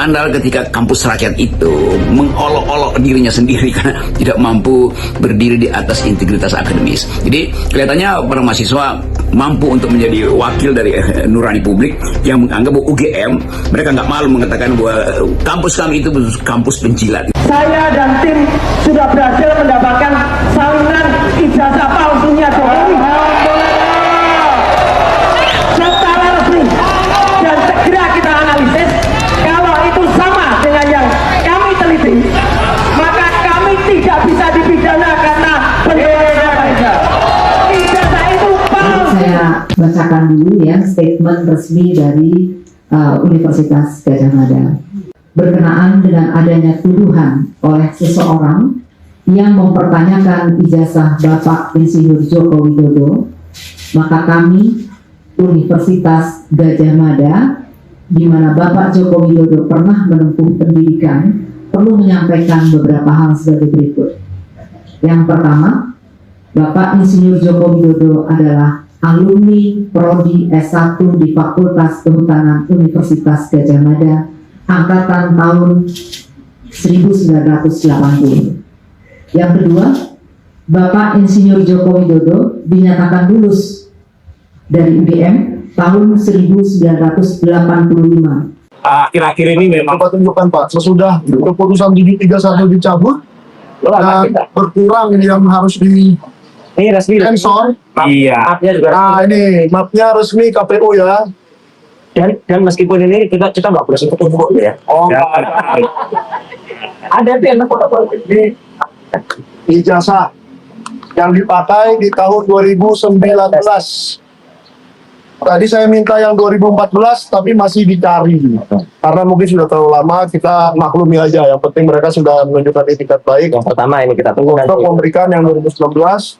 skandal ketika kampus rakyat itu mengolok-olok dirinya sendiri karena tidak mampu berdiri di atas integritas akademis. Jadi kelihatannya para mahasiswa mampu untuk menjadi wakil dari nurani publik yang menganggap bahwa UGM, mereka nggak malu mengatakan bahwa kampus kami itu kampus penjilat. Saya dan tim sudah berhasil mendapatkan salinan ijazah palsunya Jokowi secara resmi, dan segera kita analisis. Kalau itu sama dengan yang kami teliti, maka kami tidak bisa dipidana karena penjara. Ijazah itu palsu. Saya bacakan dulu ya statement resmi dari Universitas Gadjah Mada. Berkenaan dengan adanya tuduhan oleh seseorang yang mempertanyakan ijazah Bapak Insinyur Joko Widodo, maka kami Universitas Gadjah Mada, di mana Bapak Joko Widodo pernah menempuh pendidikan, perlu menyampaikan beberapa hal sebagai berikut. Yang pertama, Bapak Insinyur Joko Widodo adalah alumni Prodi S1 di Fakultas Kehutanan Universitas Gadjah Mada angkatan tahun 1980. Yang kedua, Bapak Insinyur Joko Widodo dinyatakan lulus dari UGM tahun 1985. Akhir-akhir ini memang Bapak tunjukkan Pak, sesudah keputusan 731 dicabut dan berkurang yang harus di ini resmi. sensor. Iya. Mapnya juga. Nah ini mapnya resmi KPU ya. Dan meskipun ini kita nggak boleh sentuh foto ya. Oh, Ada tuh yang foto-foto ini ijazah yang dipakai di tahun 2019. Tadi saya minta yang 2014 tapi masih dicari karena mungkin sudah terlalu lama, kita maklumi aja. Yang penting mereka sudah menunjukkan etikat baik. Yang pertama ini kita tunggu Untuk nanti. memberikan yang 2019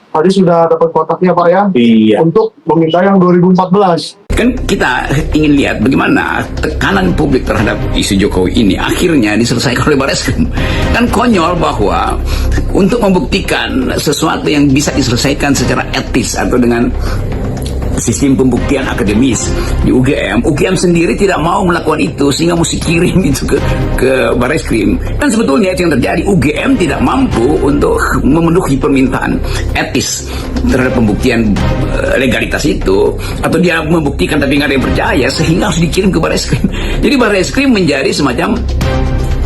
tadi sudah dapat kotaknya Pak ya. Iya. Untuk meminta yang 2014. Kan kita ingin lihat bagaimana tekanan publik terhadap isu Jokowi ini akhirnya diselesaikan oleh Barreskrim. Kan konyol bahwa untuk membuktikan sesuatu yang bisa diselesaikan secara etis atau dengan sistem pembuktian akademis di UGM sendiri tidak mau melakukan itu sehingga mesti kirim itu ke Barreskrim. Dan sebetulnya itu yang terjadi, UGM tidak mampu untuk memenuhi permintaan etis terhadap pembuktian legalitas itu, atau dia membuktikan tapi nggak ada yang percaya sehingga harus dikirim ke Barreskrim. Jadi Barreskrim menjadi semacam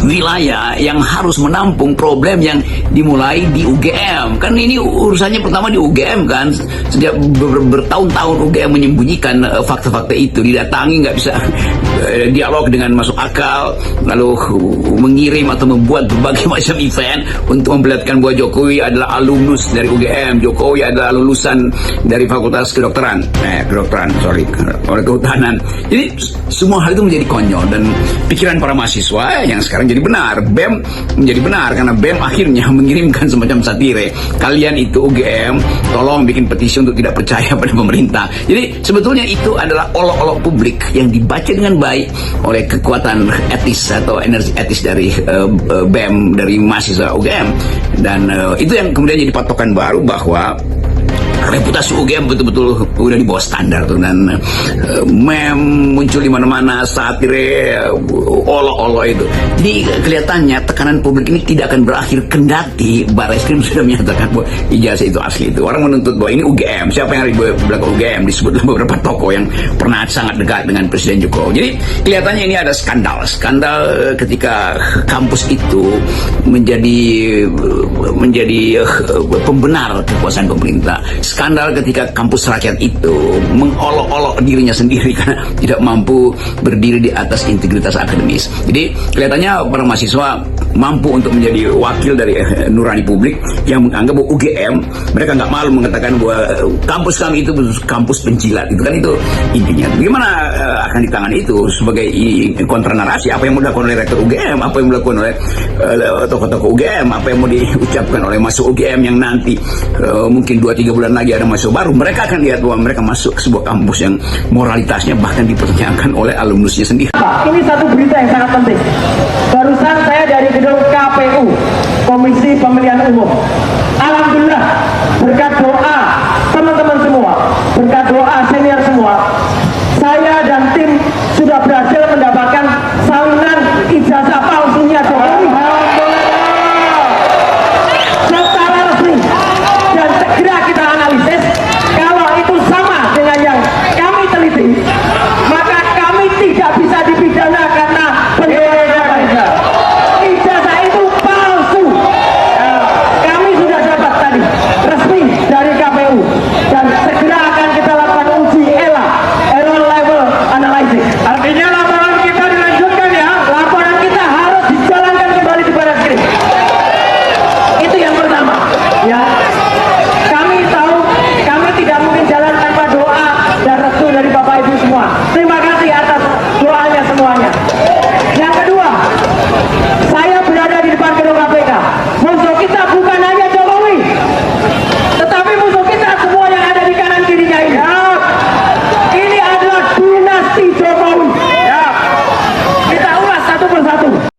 wilayah yang harus menampung problem yang dimulai di UGM. Kan ini urusannya pertama di UGM kan. Sejak bertahun-tahun UGM menyembunyikan fakta-fakta itu. Didatangi nggak bisa dialog dengan masuk akal, lalu mengirim atau membuat berbagai macam event untuk memperlihatkan bahwa Jokowi adalah alumnus dari UGM, Jokowi adalah lulusan dari Fakultas Kedokteran, oleh Kehutanan. Jadi semua hal itu menjadi konyol, dan pikiran para mahasiswa yang sekarang jadi benar, BEM menjadi benar karena BEM akhirnya mengirimkan semacam satire. Kalian itu UGM, tolong bikin petisi untuk tidak percaya pada pemerintah. Jadi sebetulnya itu adalah olok-olok publik yang dibaca dengan baik oleh kekuatan etis atau energi etis dari BEM, dari mahasiswa UGM, dan itu yang kemudian jadi patokan baru bahwa reputasi UGM betul-betul udah di bawah standar tuh, dan meme muncul di mana-mana, satire, olok-olok itu. Jadi kelihatannya tekanan publik ini tidak akan berakhir kendati Barreskrim sudah menyatakan bahwa ijazah itu asli itu. Orang menuntut bahwa ini UGM, siapa yang ada di belakang UGM, disebut beberapa tokoh yang pernah sangat dekat dengan Presiden Jokowi. Jadi kelihatannya ini ada skandal ketika kampus itu menjadi pembenar kekuasaan pemerintah. Skandal ketika kampus rakyat itu mengolok-olok dirinya sendiri karena tidak mampu berdiri di atas integritas akademis. Jadi kelihatannya para mahasiswa mampu untuk menjadi wakil dari nurani publik yang menganggap bahwa UGM, mereka nggak malu mengatakan bahwa kampus kami itu kampus penjilat. Itu kan itu intinya. Bagaimana akan ditangani itu sebagai kontra narasi? Apa yang mau dilakukan oleh rektor UGM? Apa yang dilakukan oleh tokoh-tokoh UGM? Apa yang mau diucapkan oleh masuk UGM yang nanti mungkin 2-3 bulan lagi ada mahasiswa baru? Mereka akan lihat bahwa mereka masuk ke sebuah kampus yang moralitasnya bahkan dipertanyakan oleh alumnusnya sendiri. Ini satu berita yang sangat penting. Barusan saya dari gedung KPU, Komisi Pemilihan Umum. Alhamdulillah, berkat doa teman-teman semua, berkat doa senior semua, saya dan tim sudah berhasil mendapatkan salinan ijazah palsunya Jokowi secara resmi dan segera kita analisis. Kalau itu sama dengan yang kami teliti, maka kami tidak bisa dipidana karena penyelenggaraan. Ijazah itu palsu. Kami sudah dapat tadi resmi dari KPU dan segera akan kita lakukan uji ELA, Error Level Analysis. Artinya laporan kita dilanjutkan ya. Laporan kita harus dijalankan kembali di Barat Skrim. Itu yang pertama. Ya, kami tahu kami tidak mungkin jalan tanpa doa dan restu dari Bapak Ibu semua. Terima kasih atas doanya semuanya. Yang kedua, saya berada di depan gedung KPK. Musuh kita bukan hanya Jokowi, tetapi musuh kita semua yang ada di kanan kirinya ini. Ini adalah dinasti Jokowi. Ya. Kita ulas satu persatu.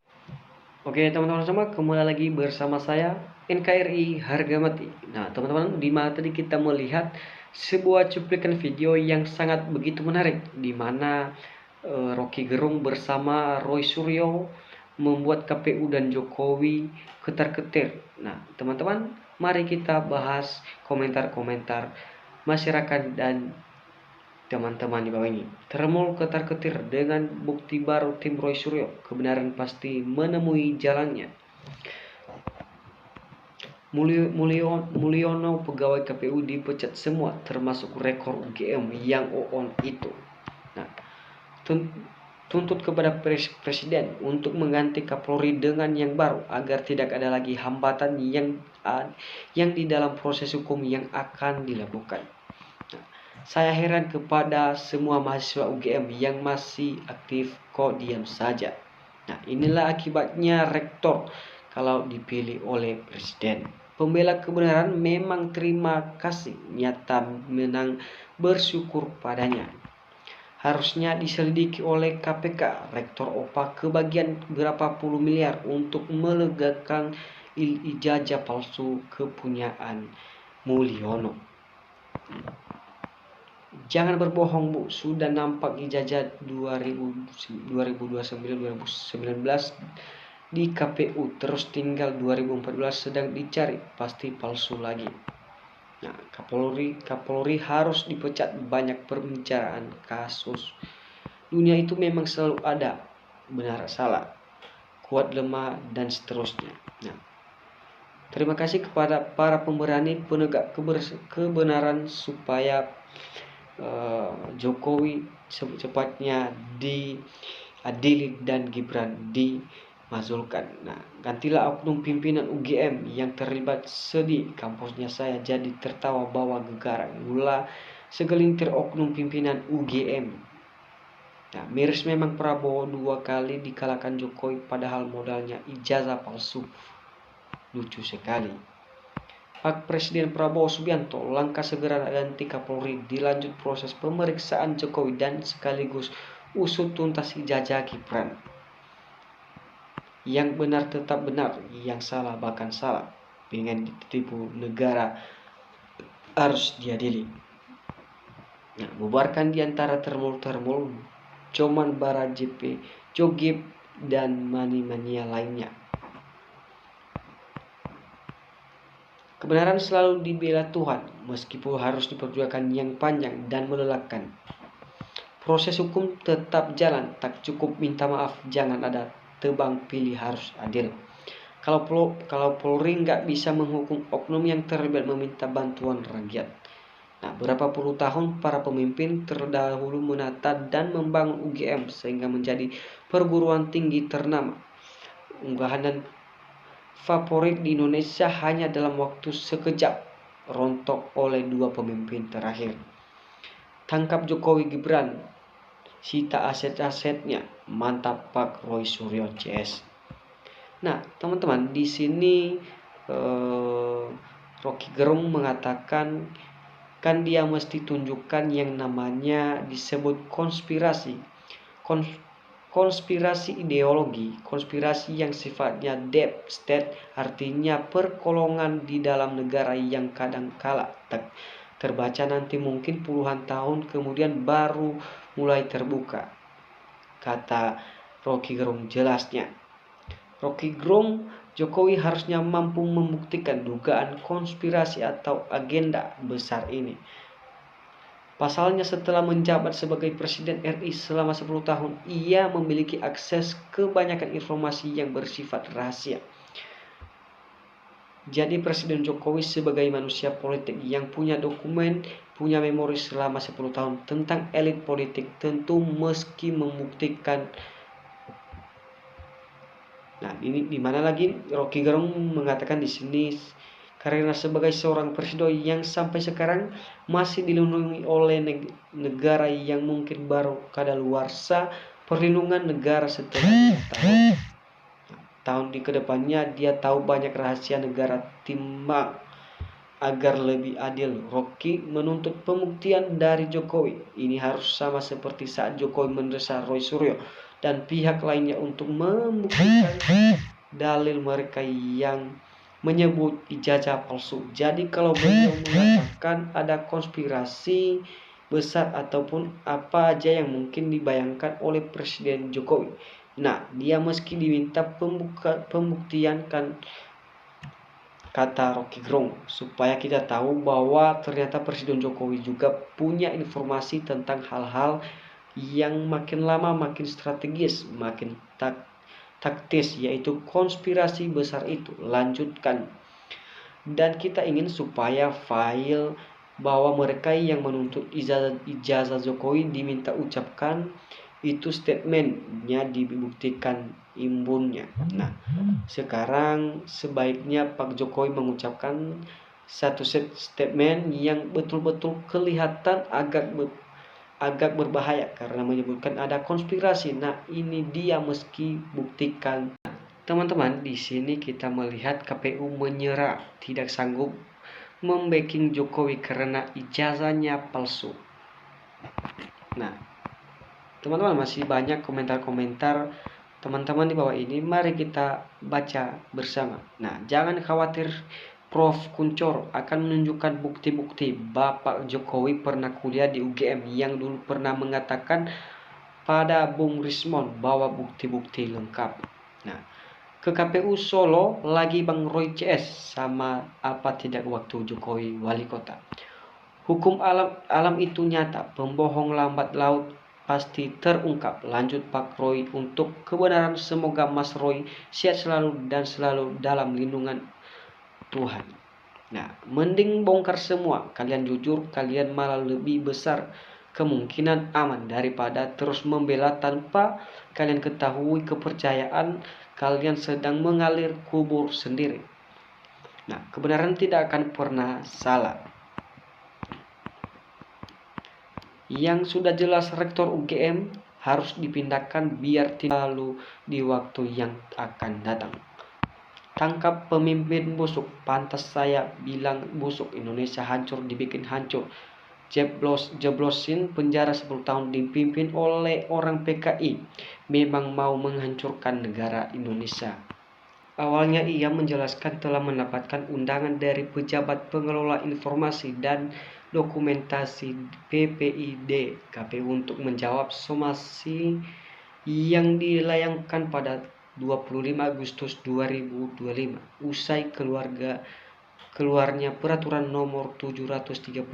Oke teman-teman semua, kembali lagi bersama saya NKRI Harga Mati. Nah teman-teman, di mana tadi kita melihat sebuah cuplikan video yang sangat begitu menarik, di mana Rocky Gerung bersama Roy Suryo membuat KPU dan Jokowi ketar-ketir. Nah teman-teman, mari kita bahas komentar-komentar masyarakat dan teman-teman di bawah ini. Termul ketar-ketir dengan bukti baru tim Roy Suryo, kebenaran pasti menemui jalannya. Mulyono pegawai KPU dipecat semua, termasuk rekor UGM yang on itu. Nah, tuntut kepada Presiden untuk mengganti Kapolri dengan yang baru agar tidak ada lagi hambatan yang di dalam proses hukum yang akan dilakukan. Nah, saya heran kepada semua mahasiswa UGM yang masih aktif kok diam saja. Nah, inilah akibatnya rektor kalau dipilih oleh Presiden. Pembela kebenaran memang terima kasih, nyata menang bersyukur padanya. Harusnya diselidiki oleh KPK. Rektor OPA kebagian berapa puluh miliar untuk melegakan ijazah palsu kepunyaan Mulyono. Jangan berbohong Bu, sudah nampak ijazah 2029-2019 di KPU, terus tinggal 2014 sedang dicari, pasti palsu lagi. Nah, Kapolri harus dipecat, banyak pembicaraan kasus. Dunia itu memang selalu ada benar salah, kuat lemah dan seterusnya. Nah, terima kasih kepada para pemberani penegak kebenaran supaya Jokowi secepatnya diadili dan Gibran dimazulkan. Nah, gantilah oknum pimpinan UGM yang terlibat. Sedih kampusnya saya jadi tertawa bawa gegara gula segelintir oknum pimpinan UGM. Nah, miris memang Prabowo 2 kali dikalahkan Jokowi padahal modalnya ijazah palsu. Lucu sekali. Pak Presiden Prabowo Subianto, langkah segera ganti Kapolri, dilanjut proses pemeriksaan Jokowi dan sekaligus usut tuntas ijazah Gibran. Yang benar tetap benar, yang salah bahkan salah. Dengan ditipu negara harus diadili. Nah, bubarkan diantara termul-termul, Coman Bara JP, Jogip dan mania lainnya. Kebenaran selalu dibela Tuhan, meskipun harus diperjuangkan yang panjang dan melelahkan. Proses hukum tetap jalan, tak cukup minta maaf, jangan ada tebang pilih, harus adil. Kalau Polri nggak bisa menghukum oknum yang terlibat meminta bantuan rakyat. Nah, berapa puluh tahun para pemimpin terdahulu menata dan membangun UGM sehingga menjadi perguruan tinggi ternama. Unggahan dan favorit di Indonesia hanya dalam waktu sekejap rontok oleh 2 pemimpin terakhir. Tangkap Jokowi Gibran, sita aset-asetnya, mantap Pak Roy Suryo CS. Nah, teman-teman, di sini Rocky Gerung mengatakan kan dia mesti tunjukkan yang namanya disebut konspirasi. Konspirasi ideologi, konspirasi yang sifatnya deep state, artinya perkolongan di dalam negara yang kadang kala terbaca nanti mungkin puluhan tahun kemudian baru mulai terbuka. Kata Rocky Gerung jelasnya. Rocky Gerung, Jokowi harusnya mampu membuktikan dugaan konspirasi atau agenda besar ini. Pasalnya setelah menjabat sebagai Presiden RI selama 10 tahun, ia memiliki akses kebanyakan informasi yang bersifat rahasia. Jadi Presiden Jokowi sebagai manusia politik yang punya dokumen, punya memori selama 10 tahun tentang elit politik, tentu meski membuktikan. Nah, ini di mana lagi Rocky Gerung mengatakan di sini, karena sebagai seorang presiden yang sampai sekarang masih dilindungi oleh negara yang mungkin baru kadaluarsa perlindungan negara setelah tahun di kedepannya, dia tahu banyak rahasia negara timbang agar lebih adil. Rocky menuntut pembuktian dari Jokowi. Ini harus sama seperti saat Jokowi mendesak Roy Suryo dan pihak lainnya untuk membuktikan dalil mereka yang menyebut ijazah palsu. Jadi kalau beliau mengatakan ada konspirasi besar ataupun apa aja yang mungkin dibayangkan oleh Presiden Jokowi, nah dia meski diminta pembuktian kan, kata Rocky Gerung, supaya kita tahu bahwa ternyata Presiden Jokowi juga punya informasi tentang hal-hal yang makin lama makin strategis, makin taktis, yaitu konspirasi besar itu. Lanjutkan. Dan kita ingin supaya file bahwa mereka yang menuntut ijazah Jokowi diminta ucapkan itu statementnya dibuktikan imbunnya. Nah, sekarang sebaiknya Pak Jokowi mengucapkan satu statement yang betul-betul kelihatan agak berbahaya karena menyebutkan ada konspirasi. Nah, ini dia meski buktikan. Teman-teman, di sini kita melihat KPU menyerah, tidak sanggup membacking Jokowi karena ijazahnya palsu. Nah, teman-teman, masih banyak komentar-komentar teman-teman di bawah ini. Mari kita baca bersama. Nah, jangan khawatir, Prof. Kuncoro akan menunjukkan bukti-bukti. Bapak Jokowi pernah kuliah di UGM yang dulu pernah mengatakan pada Bung Rismon bahwa bukti-bukti lengkap. Nah, ke KPU Solo lagi Bang Roy CS, sama apa tidak waktu Jokowi wali kota. Hukum alam itu nyata, pembohong lambat laut pasti terungkap. Lanjut Pak Roy untuk kebenaran. Semoga Mas Roy sehat selalu dan selalu dalam lindungan Tuhan. Nah, mending bongkar semua. Kalian jujur, kalian malah lebih besar kemungkinan aman daripada terus membela tanpa kalian ketahui kepercayaan kalian sedang mengalir kubur sendiri. Nah, kebenaran tidak akan pernah salah. Yang sudah jelas Rektor UGM harus dipindahkan biar tidak lalu di waktu yang akan datang. Tangkap pemimpin busuk, pantas saya bilang busuk. Indonesia hancur dibikin hancur. Jeblosin penjara 10 tahun dipimpin oleh orang PKI. Memang mau menghancurkan negara Indonesia. Awalnya ia menjelaskan telah mendapatkan undangan dari pejabat pengelola informasi dan dokumentasi PPID KPU untuk menjawab somasi yang dilayangkan pada 25 Agustus 2025 usai keluarnya peraturan nomor 731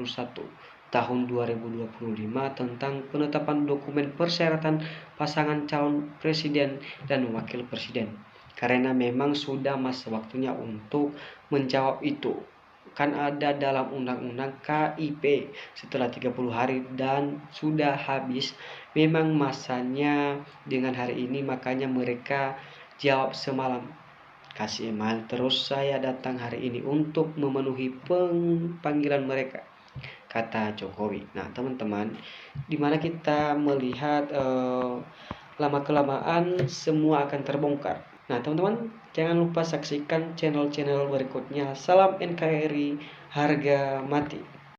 tahun 2025 tentang penetapan dokumen persyaratan pasangan calon presiden dan wakil presiden. Karena memang sudah masa waktunya untuk menjawab itu. Kan ada dalam undang-undang KIP setelah 30 hari dan sudah habis memang masanya dengan hari ini, makanya mereka jawab semalam. Kasih email terus saya datang hari ini untuk memenuhi panggilan mereka, kata Jokowi. Nah, teman-teman, dimana kita melihat lama-kelamaan semua akan terbongkar. Nah, teman-teman, jangan lupa saksikan channel-channel berikutnya. Salam NKRI, harga mati.